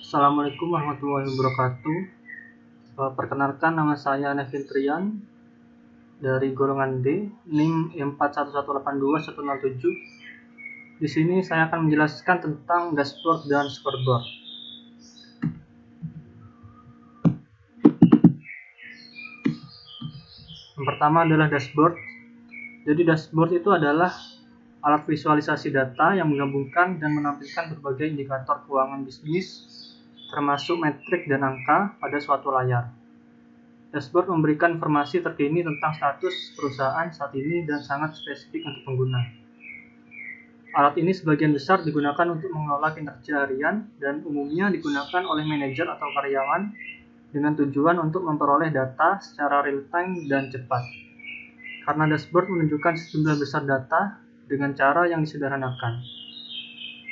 Assalamualaikum warahmatullahi wabarakatuh. Perkenalkan, nama saya Nevin Trian dari golongan D, NIM 41182107. Di sini saya akan menjelaskan tentang dashboard dan scoreboard. Yang pertama adalah dashboard. Jadi dashboard itu adalah alat visualisasi data yang menggabungkan dan menampilkan berbagai indikator keuangan bisnis, termasuk metrik dan angka pada suatu layar. Dashboard memberikan informasi terkini tentang status perusahaan saat ini dan sangat spesifik untuk pengguna. Alat ini sebagian besar digunakan untuk mengelola kinerja harian dan umumnya digunakan oleh manajer atau karyawan dengan tujuan untuk memperoleh data secara real-time dan cepat. Karena dashboard menunjukkan sejumlah besar data dengan cara yang disederhanakan,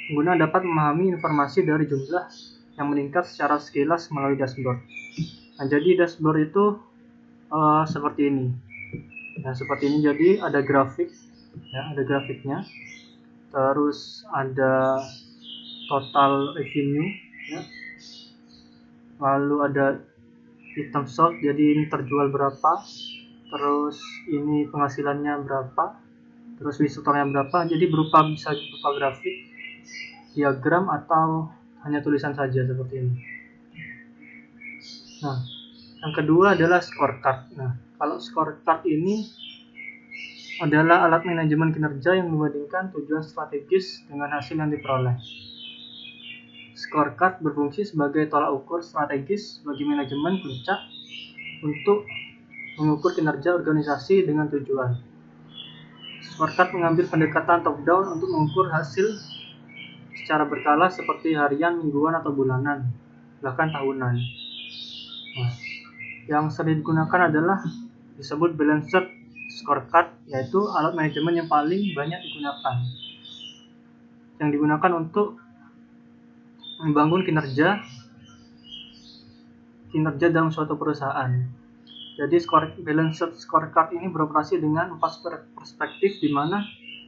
pengguna dapat memahami informasi dari jumlah yang meningkat secara sekilas melalui dashboard. Nah, jadi dashboard itu seperti ini. Nah, seperti ini. Jadi ada grafik, ya, ada grafiknya. Terus ada total revenue, ya. Lalu ada item sold, jadi ini terjual berapa. Terus ini penghasilannya berapa. Terus visitornya berapa. Jadi bisa berupa grafik, diagram, atau hanya tulisan saja seperti ini. Nah, yang kedua adalah scorecard. Nah, kalau scorecard ini adalah alat manajemen kinerja yang membandingkan tujuan strategis dengan hasil yang diperoleh. Scorecard berfungsi sebagai tolak ukur strategis bagi manajemen puncak untuk mengukur kinerja organisasi dengan tujuan. Scorecard mengambil pendekatan top-down untuk mengukur hasil secara berkala seperti harian, mingguan, atau bulanan, bahkan tahunan. Nah, yang sering digunakan adalah disebut balanced scorecard, yaitu alat manajemen yang paling banyak digunakan, yang digunakan untuk membangun kinerja dalam suatu perusahaan. Jadi balanced scorecard ini beroperasi dengan 4 perspektif, di mana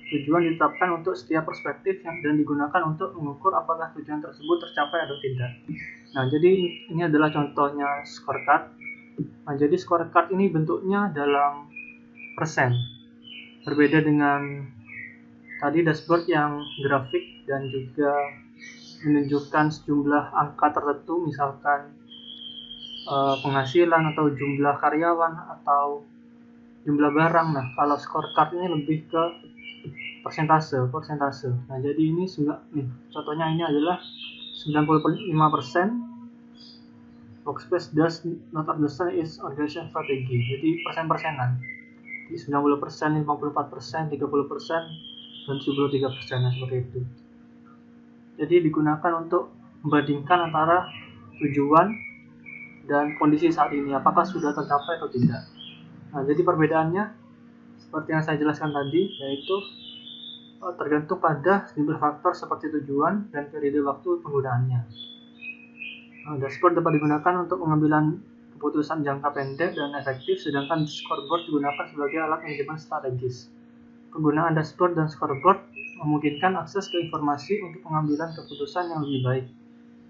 tujuan ditetapkan untuk setiap perspektif dan digunakan untuk mengukur apakah tujuan tersebut tercapai atau tidak. Nah, jadi ini adalah contohnya scorecard. Nah, jadi scorecard ini bentuknya dalam persen. Berbeda dengan tadi dashboard yang grafik dan juga menunjukkan sejumlah angka tertentu, misalkan penghasilan atau jumlah karyawan atau jumlah barang. Nah, kalau scorecard ini lebih ke persentase. Nah, jadi ini contohnya ini adalah 95% workspace does not understand its organization strategy. Jadi persen-persenan. Jadi 90%, 54%, 30%, dan 73%. Nah, seperti itu. Jadi digunakan untuk membandingkan antara tujuan dan kondisi saat ini, apakah sudah tercapai atau tidak. Nah, jadi perbedaannya seperti yang saya jelaskan tadi, yaitu tergantung pada sejumlah faktor seperti tujuan dan periode waktu penggunaannya. Dashboard dapat digunakan untuk pengambilan keputusan jangka pendek dan efektif, sedangkan scoreboard digunakan sebagai alat manajemen strategis. Penggunaan dashboard dan scoreboard memungkinkan akses ke informasi untuk pengambilan keputusan yang lebih baik,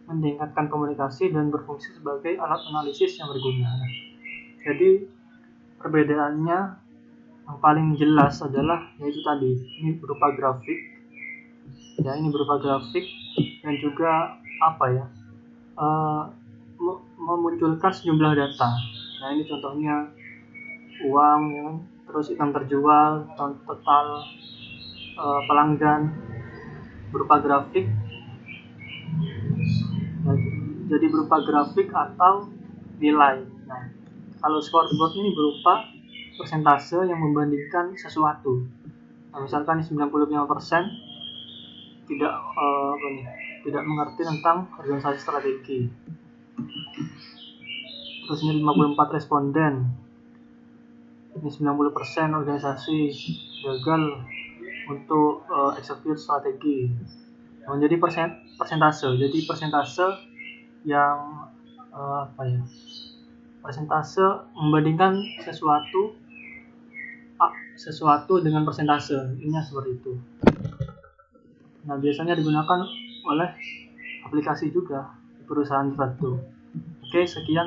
meningkatkan komunikasi, dan berfungsi sebagai alat analisis yang berguna. Jadi perbedaannya yang paling jelas adalah yaitu tadi, ini berupa grafik, ya, ini berupa grafik dan juga memunculkan sejumlah data. Nah, ini contohnya uang, ya, terus item terjual, total pelanggan berupa grafik. Nah, jadi berupa grafik atau nilai. Nah, kalau scoreboard ini berupa persentase yang membandingkan sesuatu. Nah, misalkan 95% tidak mengerti tentang organisasi strategi. Terus ini 54 responden. Ini 90% organisasi gagal untuk execute strategi. Nah, menjadi persentase. Jadi persentase yang persentase membandingkan sesuatu dengan persentase. Ini seperti itu. Nah, biasanya digunakan oleh aplikasi juga. perusahaan tertentu. Oke, sekian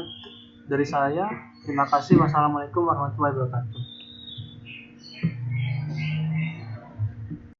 dari saya. Terima kasih. Wassalamualaikum warahmatullahi wabarakatuh.